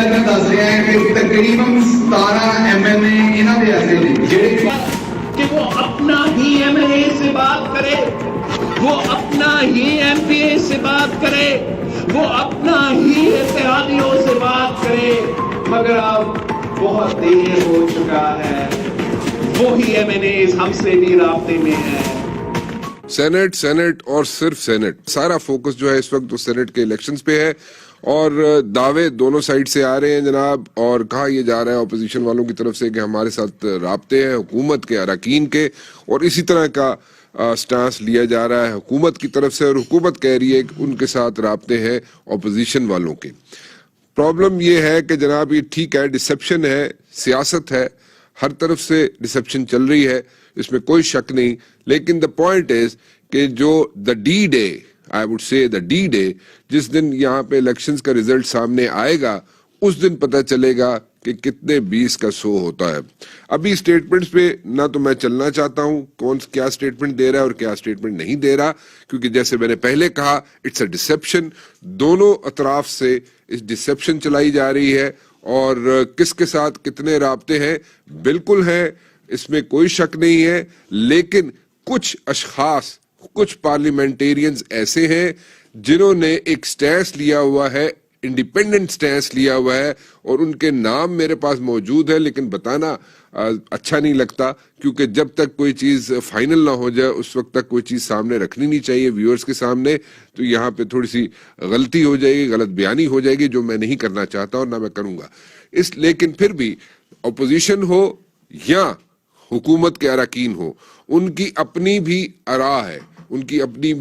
کا دس رہا ہے کہ تقریباً 17 MLA انہوں نے ایسے نے کہ وہ اپنا ہی MLA سے بات کرے, وہ اپنا ہی MP سے بات کرے, وہ اپنا ہی اتحادیوں سے بات کرے, مگر اب بہت دیر ہو چکا ہے, وہی MLAs ہم سے بھی رابطے میں ہیں. سینٹ اور صرف سینٹ, سارا فوکس جو ہے اس وقت وہ سینٹ کے الیکشنز پہ ہے, اور دعوے دونوں سائڈ سے آ رہے ہیں جناب, اور کہا یہ جا رہا ہے اپوزیشن والوں کی طرف سے کہ ہمارے ساتھ رابطے ہیں حکومت کے اراکین کے, اور اسی طرح کا سٹانس لیا جا رہا ہے حکومت کی طرف سے, اور حکومت کہہ رہی ہے کہ ان کے ساتھ رابطے ہیں اپوزیشن والوں کے. پرابلم یہ ہے کہ جناب یہ ٹھیک ہے, ڈسیپشن ہے, سیاست ہے, ہر طرف سے ڈسیپشن چل رہی ہے, اس میں کوئی شک نہیں, لیکن دا پوائنٹ از کہ جو the D day, I would say the D day, جس دن یہاں پہ الیکشنز کا ریزلٹ سامنے آئے گا, اس دن پتہ چلے گا کہ کتنے 20 کا 100 ہوتا ہے. ابھی سٹیٹمنٹس پہ نہ تو میں چلنا چاہتا ہوں کون کیا سٹیٹمنٹ دے رہا ہے اور کیا سٹیٹمنٹ نہیں دے رہا, کیونکہ جیسے میں نے پہلے کہا اٹس اے ڈسیپشن, دونوں اطراف سے اس ڈسیپشن چلائی جا رہی ہے, اور کس کے ساتھ کتنے رابطے ہیں بالکل ہیں, اس میں کوئی شک نہیں ہے, لیکن کچھ اشخاص, کچھ پارلیمنٹیرینز ایسے ہیں جنہوں نے ایک سٹینس لیا ہوا ہے, انڈیپینڈنٹ سٹینس لیا ہوا ہے, اور ان کے نام میرے پاس موجود ہے, لیکن بتانا اچھا نہیں لگتا, کیونکہ جب تک کوئی چیز فائنل نہ ہو جائے اس وقت تک کوئی چیز سامنے رکھنی نہیں چاہیے ویورز کے سامنے. تو یہاں پہ تھوڑی سی غلطی ہو جائے گی, غلط بیانی ہو جائے گی, جو میں نہیں کرنا چاہتا اور نہ میں کروں گا. لیکن پھر بھی اپوزیشن ہو یا حکومت کے اراکین ہو, ان کی اپنی بھی آراء ہے, ان کی اپنی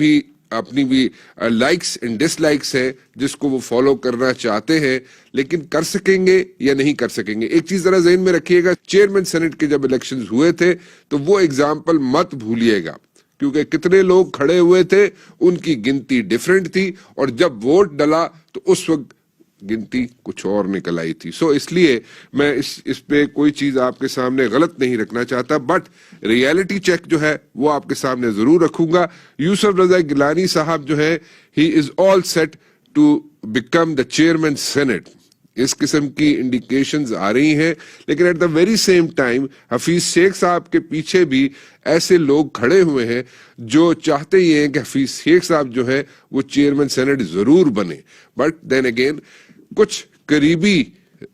بھی لائکس اینڈ ڈس لائکس ہیں جس کو وہ فالو کرنا چاہتے ہیں, لیکن کر سکیں گے یا نہیں کر سکیں گے. ایک چیز ذرا ذہن میں رکھیے گا, چیئرمین سینٹ کے جب الیکشنز ہوئے تھے تو وہ ایگزامپل مت بھولیے گا, کیونکہ کتنے لوگ کھڑے ہوئے تھے ان کی گنتی ڈیفرنٹ تھی, اور جب ووٹ ڈلا تو اس وقت گنتی کچھ اور نکل آئی تھی. سو اس لیے میں اس پہ کوئی چیز آپ کے سامنے غلط نہیں رکھنا چاہتا, بٹ ریالٹی چیک جو ہے وہ آپ کے سامنے ضرور رکھوں گا. یوسف رضا گیلانی صاحب جو ہے he is all set to become the chairman senate, اس قسم کی انڈیکیشنز آ رہی ہیں, لیکن at the very same time Hafeez Sheikh صاحب کے پیچھے بھی ایسے لوگ کھڑے ہوئے ہیں جو چاہتے ہی ہیں کہ حفیظ شیخ صاحب جو ہے وہ چیئرمین سینٹ ضرور بنے. بٹ دین اگین کچھ قریبی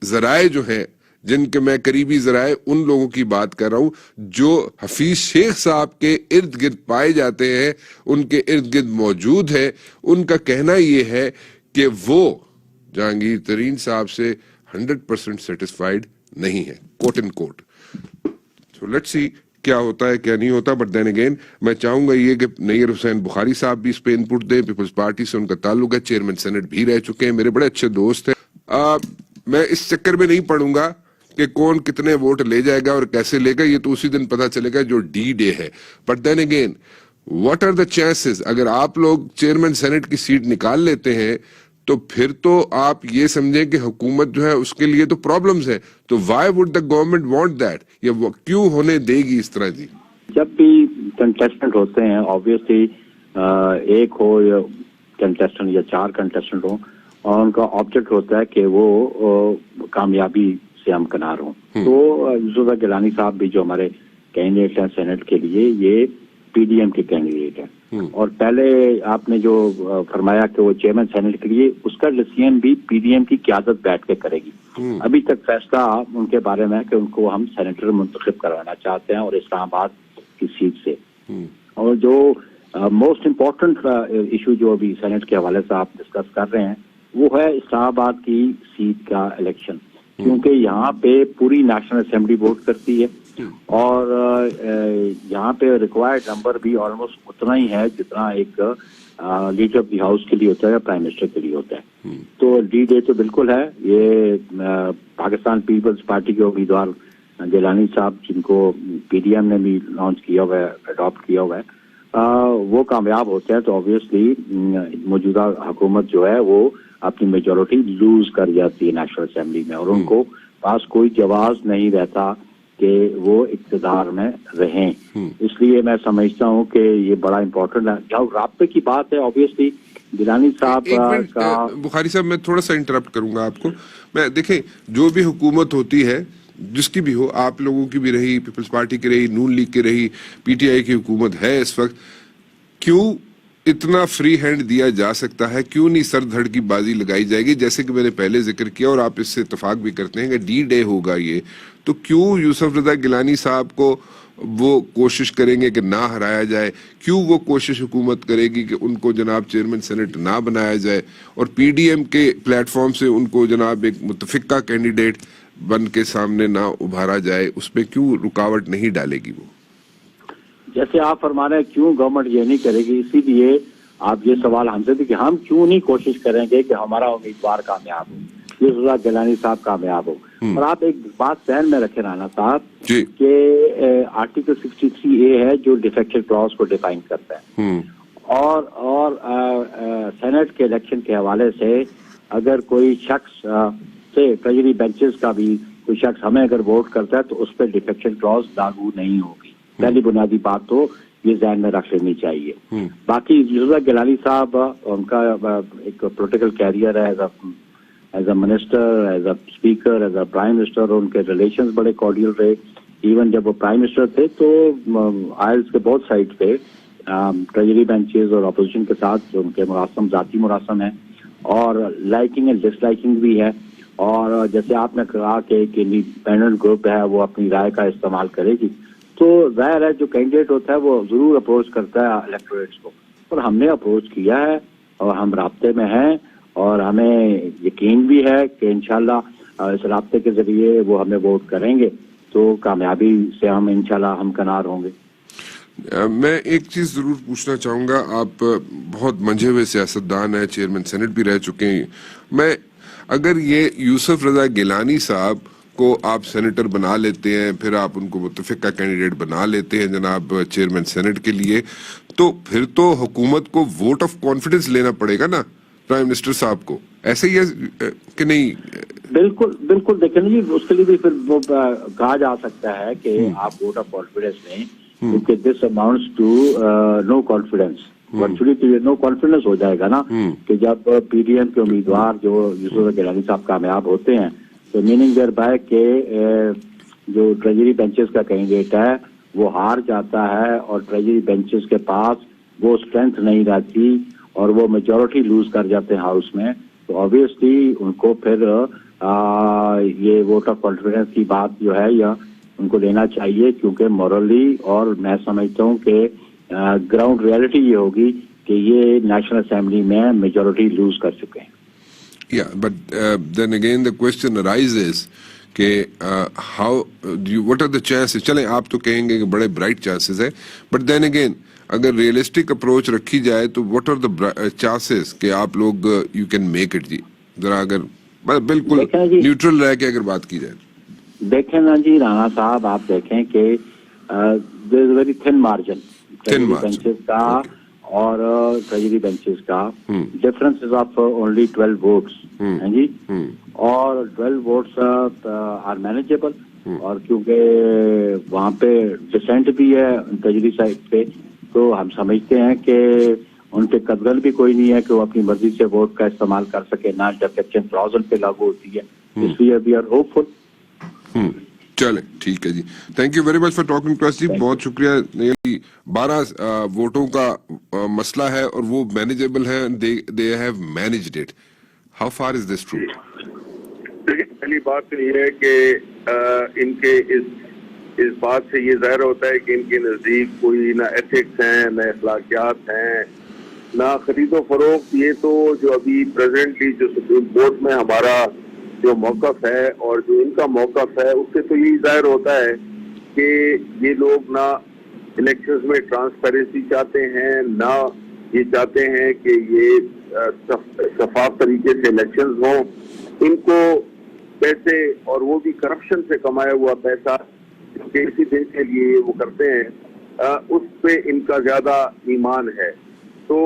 ذرائع جو ہیں, جن کے میں قریبی ذرائع ان لوگوں کی بات کر رہا ہوں جو حفیظ شیخ صاحب کے ارد گرد پائے جاتے ہیں, ان کے ارد گرد موجود ہے, ان کا کہنا یہ ہے کہ وہ جہانگیر ترین صاحب سے 100% سیٹسفائیڈ نہیں ہے, کوٹ ان کوٹ. سو لیٹس سی کیا ہوتا ہے کیا نہیں ہوتا. بٹ دین اگین میں چاہوں گا یہ کہ نیر حسین بخاری صاحب بھی اس پہ انپٹ دیں, پیپلز پارٹی سے ان کا تعلق ہے, چیئرمین سینٹ بھی رہ چکے ہیں, میرے بڑے اچھے دوست ہیں. میں اس چکر میں نہیں پڑوں گا کہ کون کتنے ووٹ لے جائے گا اور کیسے لے گا, یہ تو اسی دن پتا چلے گا جو ڈی ڈے ہے. But then again what are the chances, اگر آپ لوگ چیئرمین سینٹ کی سیٹ نکال لیتے ہیں تو پھر تو آپ یہ سمجھیں کہ حکومت جو ہے اس کے لیے تو پرابلمز ہے, تو Y would the government want that, یا کیوں ہونے دے گی اس طرح. جی جب بھی کنٹیسٹنٹ ہوتے ہیں آبویسلی ایک ہو یا کنٹیسٹنٹ یا 4 کنٹیسٹنٹ ہوں, اور ان کا آبجیکٹ ہوتا ہے کہ وہ کامیابی سے ہمکنار ہوں. تو یوسف گیلانی صاحب بھی جو ہمارے کینڈیڈیٹ ہیں سینٹ کے لیے, یہ PDM کے کینڈیڈیٹ ہیں, اور پہلے آپ نے جو فرمایا کہ وہ چیئرمین سینٹ کے لیے, اس کا ڈیسیژن بھی PDM کی قیادت بیٹھ کے کرے گی. ابھی تک فیصلہ ان کے بارے میں کہ ان کو ہم سینیٹر منتخب کروانا چاہتے ہیں, اور اسلام آباد کی سیٹ سے. اور جو موسٹ امپورٹنٹ ایشو جو ابھی سینٹ کے حوالے سے آپ ڈسکس کر رہے ہیں وہ ہے اسلام آباد کی سیٹ کا الیکشن, کیونکہ یہاں پہ پوری نیشنل اسمبلی ووٹ کرتی ہے, اور یہاں پہ ریکوائرڈ نمبر بھی آلموسٹ اتنا ہی ہے جتنا ایک لیڈر آف دی ہاؤس کے لیے ہوتا ہے یا پرائم منسٹر کے لیے ہوتا ہے. تو ڈی ڈے تو بالکل ہے. یہ پاکستان پیپلز پارٹی کے امیدوار گیلانی صاحب, جن کو PDM نے بھی لانچ کیا ہوا ہے, اڈاپٹ کیا ہوا ہے, وہ کامیاب ہوتے ہیں تو آبویسلی موجودہ حکومت جو ہے وہ اپنی میجورٹی لوز کر جاتی ہے نیشنل اسمبلی میں, اور ان کو پاس کوئی جواز نہیں رہتا کہ وہ اقتدار میں رہیں. اس لیے میں سمجھتا ہوں کہ یہ بڑا امپورٹنٹ ہے. جب رابطے کی بات ہے آبویسلی گیلانی صاحب ایک منٹ کا بخاری صاحب میں تھوڑا سا انٹرپٹ کروں گا آپ کو. میں دیکھیں جو بھی حکومت ہوتی ہے جس کی بھی ہو, آپ لوگوں کی بھی رہی, پیپلز پارٹی کی رہی, نون لیگ کی رہی, پی ٹی آئی کی حکومت ہے اس وقت, کیوں اتنا فری ہینڈ دیا جا سکتا ہے؟ کیوں نہیں سر دھڑ کی بازی لگائی جائے گی؟ جیسے کہ میں نے پہلے ذکر کیا اور آپ اس سے اتفاق بھی کرتے ہیں کہ ڈی ڈے ہوگا یہ, تو کیوں یوسف رضا گیلانی صاحب کو وہ کوشش کریں گے کہ نہ ہرایا جائے؟ کیوں وہ کوشش حکومت کرے گی کہ ان کو جناب چیئرمین سینٹ نہ بنایا جائے اور پی ڈی ایم کے پلیٹ فارم سے ان کو جناب ایک متفقہ کینڈیڈیٹ بن کے سامنے نہ ابھارا جائے؟ اس پہ کیوں رکاوٹ نہیں ڈالے گی وہ؟ جیسے آپ فرما رہے ہیں کیوں گورنمنٹ یہ نہیں کرے گی, اسی لیے آپ یہ سوال ہم سے تھے کہ ہم کیوں نہیں کوشش کریں گے کہ ہمارا امیدوار کامیاب ہو, یوسف رضا گیلانی صاحب کامیاب ہو. اور آپ ایک بات ذہن میں رکھیں رانا صاحب کہ آرٹیکل 63A ہے جو ڈیفیکشن کلاس کو ڈیفائن کرتا ہے, اور سینٹ کے الیکشن کے حوالے سے اگر کوئی شخص سے ٹریجری بینچز کا بھی کوئی شخص ہمیں اگر ووٹ کرتا ہے تو اس پہ ڈیفیکشن کلاس لاگو نہیں ہوگی. پہلی بنیادی بات تو یہ ذہن میں رکھ لینی چاہیے. باقی یوسف رضا گیلانی صاحب ان کا ایک پولیٹیکل کیریئر ہے as a minister, as a speaker, as a prime minister, ان کے ریلیشنز بڑے کارڈیل رہے. ایون جب وہ پرائم منسٹر تھے تو آئلز کے بہت سائڈ پہ ٹریجری بینچز اور اپوزیشن کے ساتھ ان کے مراسم ذاتی مراسم ہیں اور لائکنگ اینڈ ڈس لائکنگ بھی ہے. اور جیسے آپ نے کہا کہ ایک انڈیپینڈنٹ گروپ ہے وہ اپنی رائے کا استعمال کرے گی, تو ظاہر ہے جو کینڈیڈیٹ ہوتا ہے وہ ضرور اپروچ کرتا ہے الیکٹوریٹس کو, اور ہم نے اپروچ کیا ہے اور ہم رابطے میں ہیں اور ہمیں یقین بھی ہے کہ انشاءاللہ اس رابطے کے ذریعے وہ ہمیں ووٹ کریں گے تو کامیابی سے ہم انشاءاللہ ہمکنار ہوں گے. میں ایک چیز ضرور پوچھنا چاہوں گا, آپ بہت منجھے ہوئے سیاستدان ہیں, چیئرمین سینٹ بھی رہ چکے ہیں. میں اگر یہ یوسف رضا گیلانی صاحب کو آپ سینیٹر بنا لیتے ہیں, پھر آپ ان کو متفقہ کینڈیڈیٹ بنا لیتے ہیں جناب چیئرمین سینٹ کے لیے, تو پھر تو حکومت کو ووٹ آف کانفیڈنس لینا پڑے گا نا پرائم منسٹر صاحب کو, ایسے ہی ہے کہ نہیں؟ بالکل بالکل. دیکھیں جی اس کے لیے بھی پھر وہ کہا جا سکتا ہے کہ آپ ووٹ آف کانفیڈنس لیں, کیونکہ this amounts to no confidence. Virtually تو یہ نو کانفیڈنس ہو جائے گا نا کہ جب پی ڈی ایم کے امیدوار جو یوسف رضا گیلانی صاحب کامیاب ہوتے ہیں تو میننگ دیر بائی کہ جو ٹریجری بینچز کا کینڈیڈیٹ ہے وہ ہار جاتا ہے اور ٹریجری بینچز کے پاس وہ اسٹرینتھ نہیں رہتی اور وہ میجورٹی لوز کر جاتے ہیں ہاؤس میں, تو آبویسلی ان کو پھر یہ ووٹ آف کانفیڈنس کی بات جو ہے یا ان کو لینا چاہیے, کیونکہ مورلی اور میں سمجھتا ہوں کہ گراؤنڈ ریالٹی یہ ہوگی کہ یہ نیشنل اسمبلی میں میجورٹی لوز کر چکے ہیں. Yeah, but then again the question arises کہ what are the chances؟ چلیں آپ تو کہیں گے کہ بڑے برائٹ چانسز ہیں, بٹ دین اگین اگر ریئلسٹک اپروچ رکھی جائے تو what are the chances کہ آپ لوگ you can make it؟ جی ذرا اگر بالکل نیوٹرل رہ کے اگر بات کی جائے. دیکھیں نا جی رانا صاحب, آپ دیکھیں کہ there is a very thin margin benches کا اور ٹریجری بینچز کا ڈفرنس آف اونلی 12 ووٹس ہیں جی, اور 12 ووٹس آر مینیجیبل. اور کیونکہ وہاں پہ ڈسینٹ بھی ہے ٹریجری سائڈ پہ, تو ہم سمجھتے ہیں کہ ان پہ قدغن بھی کوئی نہیں ہے کہ وہ اپنی مرضی سے ووٹ کا استعمال کر سکے, نہ ڈیفیکشن کلاز ان پہ لاگو ہوتی ہے, اس لیے وی آر ہوپ فل. چلیں ٹھیک ہے جی, thank you very much for talking to us جی, بہت شکریہ. 12 ووٹوں کا مسئلہ ہے اور وہ مینیجیبل ہے, they have managed it. How far is this true? پہلی بات تو یہ ہے کہ ان کے اس بات سے یہ ظاہر ہوتا ہے کہ ان کے نزدیک کوئی نہ ایتھکس ہیں, نہ اخلاقیات ہیں, نہ خرید و فروخت. یہ تو جو ابھی پریزنٹلی جو سپریم کورٹ میں ہمارا جو موقف ہے اور جو ان کا موقف ہے اس سے تو یہی ظاہر ہوتا ہے کہ یہ لوگ نہ الیکشنز میں ٹرانسپیرنسی چاہتے ہیں, نہ یہ چاہتے ہیں کہ یہ شفاف طریقے سے الیکشنز ہوں. ان کو پیسے, اور وہ بھی کرپشن سے کمایا ہوا پیسہ جو کہ اسی دن کے لیے وہ کرتے ہیں, اس پہ ان کا زیادہ ایمان ہے. تو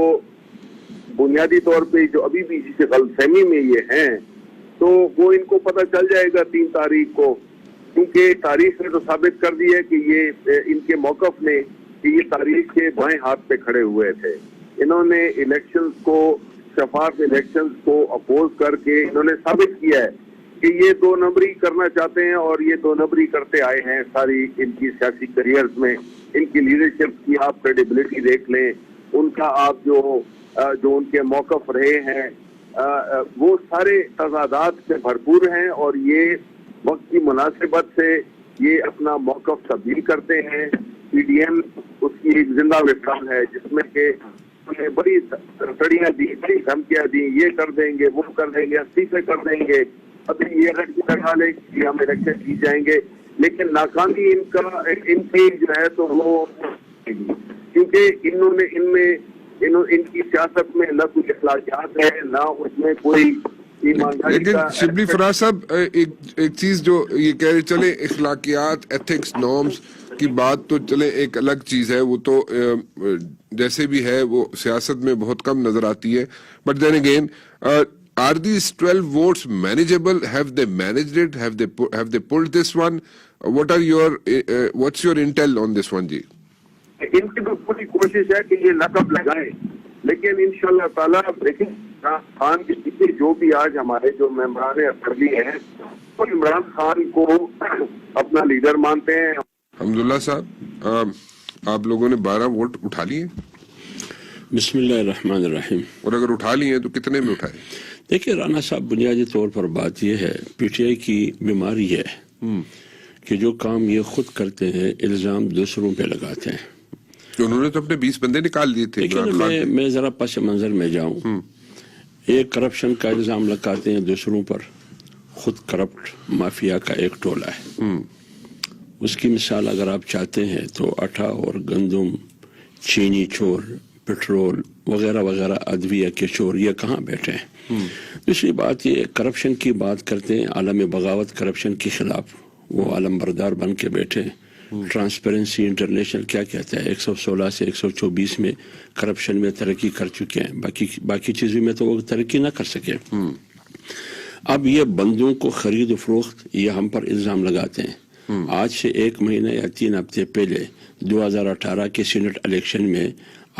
بنیادی طور پہ جو ابھی بھی جسے غلط فہمی میں یہ ہیں تو وہ ان کو پتہ چل جائے گا 3 تاریخ کو, کیونکہ تاریخ نے تو ثابت کر دی ہے کہ یہ ان کے موقف نے کہ یہ تاریخ کے بائیں ہاتھ پہ کھڑے ہوئے تھے. انہوں نے الیکشنز کو شفاف الیکشن کو اپوز کر کے انہوں نے ثابت کیا ہے کہ یہ 2 نمبری کرنا چاہتے ہیں اور یہ 2 نمبری کرتے آئے ہیں ساری ان کی سیاسی کریئرز میں. ان کی لیڈرشپ کی آپ کریڈیبلٹی دیکھ لیں, ان کا آپ جو ان کے موقف رہے ہیں وہ سارے تضادات سے بھرپور ہیں, اور یہ وقت کی مناسبت سے یہ اپنا موقف تبدیل کرتے ہیں. پی ڈی ایم اس کی ایک زندہ مثال ہے جس میں کہ انہیں بڑی سڑیاں دی, بڑی دھمکیاں دی, یہ کر دیں گے, وہ کر دیں گے, استعفے کر دیں گے, ابھی یہ لڑکی لگا لیں کہ ہم الیکشن جیت جائیں گے. لیکن ناکامی ان کی جو ہے تو وہ کیونکہ ان کی سیاست میں نہ کوئی اخلاقیات ہے, نہ اس میں کوئی ایمانداری. لیکن شبلی فراز صاحب ایک چیز جو یہ کہہ رہے چلے اخلاقیات, ایتھکس, نارمز کی بات تو چلے ایک الگ چیز ہے, وہ تو جیسے بھی ہے وہ سیاست میں بہت کم نظر آتی ہے. But then again are these 12 votes manageable? Have they managed it? Have they pulled this one? What's your intel on this one, جی؟ ان کی تو پوری کوشش ہے کہ یہ لقب لگائیں, لیکن انشاءاللہ تعالیٰ دیکھیں خان کے پیچھے جو بھی آج ہمارے جو ممبران اسمبلی ہیں وہ عمران خان کو اپنا لیڈر مانتے ہیں. حمداللہ صاحب, آپ لوگوں نے 12 ووٹ اٹھا لیے؟ بسم اللہ الرحمن الرحیم. اور اگر اٹھا لیے تو کتنے میں اٹھائے؟ دیکھیں رانا صاحب, بنیادی طور پر بات یہ ہے, پی ٹی آئی کی بیماری ہے کہ جو کام یہ خود کرتے ہیں الزام دوسروں پہ لگاتے ہیں. انہوں نے تو اپنے 20 بندے نکال دیے تھے. لیکن میں ذرا پس منظر میں جاؤں, ایک کرپشن کا الزام لگاتے ہیں دوسروں پر, خود کرپٹ مافیا کا ایک ٹولہ ہے. اس کی مثال اگر آپ چاہتے ہیں تو آٹا اور گندم, چینی چور, پٹرول وغیرہ وغیرہ, ادویہ کے چور, یہ کہاں بیٹھے ہیں. دوسری بات یہ کرپشن کی بات کرتے ہیں, عالم بغاوت کرپشن کے خلاف وہ عالم بردار بن کے بیٹھے. ٹرانسپیرنسی انٹرنیشنل کیا کہتا ہے, 116 سے 124 میں کرپشن میں ترقی کر چکے ہیں, باقی چیزوں میں تو وہ ترقی نہ کر سکے. اب یہ بندوں کو خرید و فروخت یہ ہم پر الزام لگاتے ہیں. آج سے 1 مہینہ یا 3 ہفتے پہلے 2018 کے سینٹ الیکشن میں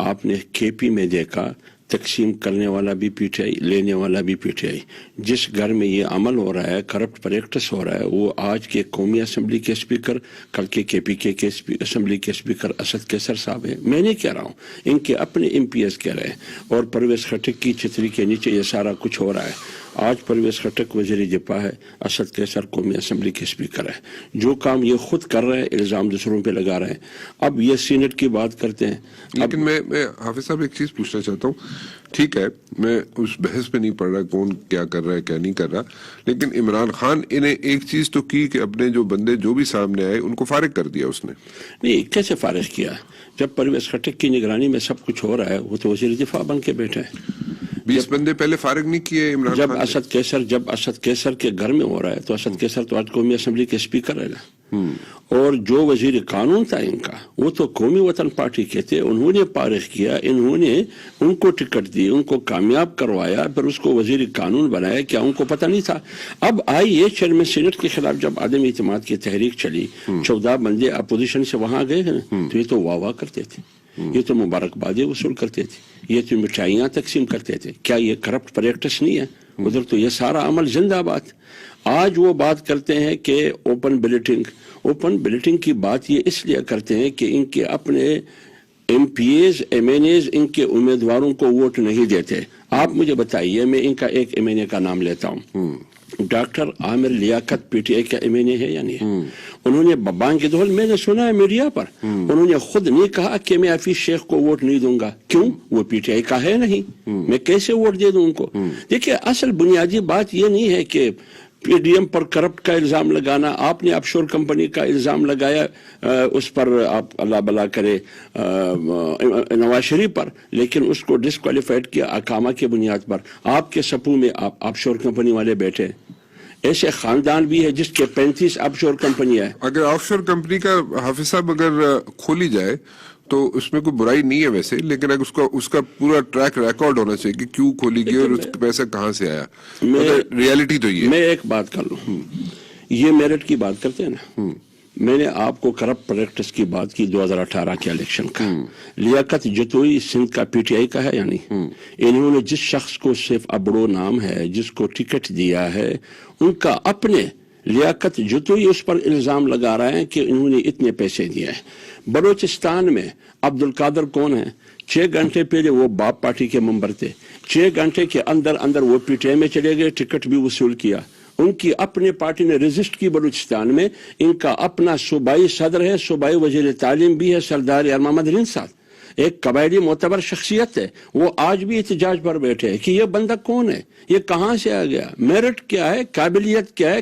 آپ نے کے پی میں دیکھا, تقسیم کرنے والا بھی پی ٹی آئی, لینے والا بھی پی ٹی آئی. جس گھر میں یہ عمل ہو رہا ہے, کرپٹ پریکٹس ہو رہا ہے, وہ آج کے قومی اسمبلی کے اسپیکر, کل کے پی کے اسمبلی کے اسپیکر اسد کیسر صاحب ہیں. میں نہیں کہہ رہا ہوں, ان کے اپنے ایم پی ایس کہہ رہے ہیں. اور پرویز خٹک کی چھتری کے نیچے یہ سارا کچھ ہو رہا ہے. آج پرویز خٹک وزیر دفاع ہے, اسد کیسر قومی اسمبلی کے اسپیکر ہے. جو کام یہ خود کر رہے ہیں الزام دوسروں پہ لگا رہے ہیں. اب یہ سینٹ کی بات کرتے ہیں. لیکن میں حافظ صاحب ایک چیز پوچھنا چاہتا ہوں, ٹھیک ہے میں اس بحث پہ نہیں پڑھ رہا کون کیا کر رہا ہے کیا نہیں کر رہا, لیکن عمران خان انہیں ایک چیز تو کی کہ اپنے جو بندے جو بھی سامنے آئے ان کو فارغ کر دیا اس نے. نہیں, کیسے فارغ کیا؟ جب پرویز خٹک کی نگرانی میں سب کچھ ہو رہا ہے, وہ تو وزیر دفاع بن کے بیٹھے ہیں. 20 بندے پہلے فارغ نہیں کیے عمران جب خان. جب اسد کیسر کے گھر میں ہو رہا ہے تو اسد کیسر تو آج قومی اسمبلی کے اسپیکر ہے نا. اور جو وزیر قانون تھا ان کا, وہ تو قومی وطن پارٹی کے تھے. انہوں نے فارغ کیا, انہوں نے ان کو ٹکٹ دی, ان کو کامیاب کروایا, پھر اس کو وزیر قانون بنایا. کیا ان کو پتہ نہیں تھا؟ اب آئی یہ چیئرمین سینٹ کے خلاف جب عدم اعتماد کی تحریک چلی, 14 بندے اپوزیشن سے وہاں گئے ہیں, تو یہ تو واہ واہ کرتے تھے, یہ تو مبارکبادیں وصول کرتے تھے, یہ تو مٹھائیاں تقسیم کرتے تھے. کیا یہ کرپٹ پریکٹس نہیں ہے؟ ادھر تو یہ سارا عمل زندہ باد. آج وہ بات کرتے ہیں کہ اوپن بلیٹنگ کی بات یہ اس لیے کرتے ہیں کہ ان کے اپنے M P As M N As ان کے امیدواروں کو ووٹ نہیں دیتے. آپ مجھے بتائیے, میں ان کا ایک ایم این اے کا نام لیتا ہوں, doctor Aamir Liaquat P T I کا ایم این اے ہے یا نہیں ہے؟ انہوں نے ببان کے دول, میں نے سنا ہے میڈیا پر, انہوں نے خود نہیں کہا کہ میں حفیظ شیخ کو ووٹ نہیں دوں گا. کیوں؟ وہ پی ٹی آئی کا ہے نہیں, میں کیسے ووٹ دے دوں ان کو؟ دیکھیے اصل بنیادی بات یہ نہیں ہے کہ پی ڈی ایم پر کرپٹ کا الزام لگانا. آپ نے آف شور کمپنی کا الزام لگایا اس پر, آپ اللہ بلا کرے نواز شریف پر, لیکن اس کو ڈسکوالیفائڈ کیا اقامہ کی بنیاد پر. آپ کے سپو میں آف شور کمپنی والے بیٹھے. ایسے خاندان بھی ہے جس کے 35 آف شور کمپنی ہے. اگر آف شور کمپنی کا حافظ صاحب اگر کھولی جائے تو اس میں کوئی برائی نہیں ہے ویسے, لیکن اگر اس کا پورا ٹریک ریکارڈ ہونا چاہیے کہ کیوں کھولی گئی اور اس کا پیسہ کہاں سے آیا. ریالٹی تو یہ, میں ایک بات کر لوں, یہ میرٹ کی بات کرتے ہیں نا, میں نے آپ کو کرپٹ پریکٹس کی بات کی 2018 کے الیکشن کا. لیاقت جتوئی سندھ کا پی ٹی آئی کا ہے یعنی انہوں نے جس شخص کو صرف ابڑو نام ہے جس کو ٹکٹ دیا ہے ان کا اپنے لیاقت جتوئی اس پر الزام لگا رہا ہے کہ انہوں نے اتنے پیسے دیے ہیں. بلوچستان میں عبد القادر کون ہے؟ 6 گھنٹے پہلے وہ باپ پارٹی کے ممبر تھے. 6 گھنٹے کے اندر وہ پی ٹی آئی میں چلے گئے, ٹکٹ بھی وصول کیا. ان کی اپنے پارٹی نے رجسٹ کی بلوچستان میں. ان کا اپنا صوبائی صدر ہے, صوبائی وزیر تعلیم بھی ہے, سردار یار محمد رین صاحب, ایک قبائلی معتبر شخصیت ہے. وہ آج بھی احتجاج پر بیٹھے ہیں کہ یہ بندہ کون ہے, یہ کہاں سے آ گیا, میرٹ کیا ہے, قابلیت کیا ہے,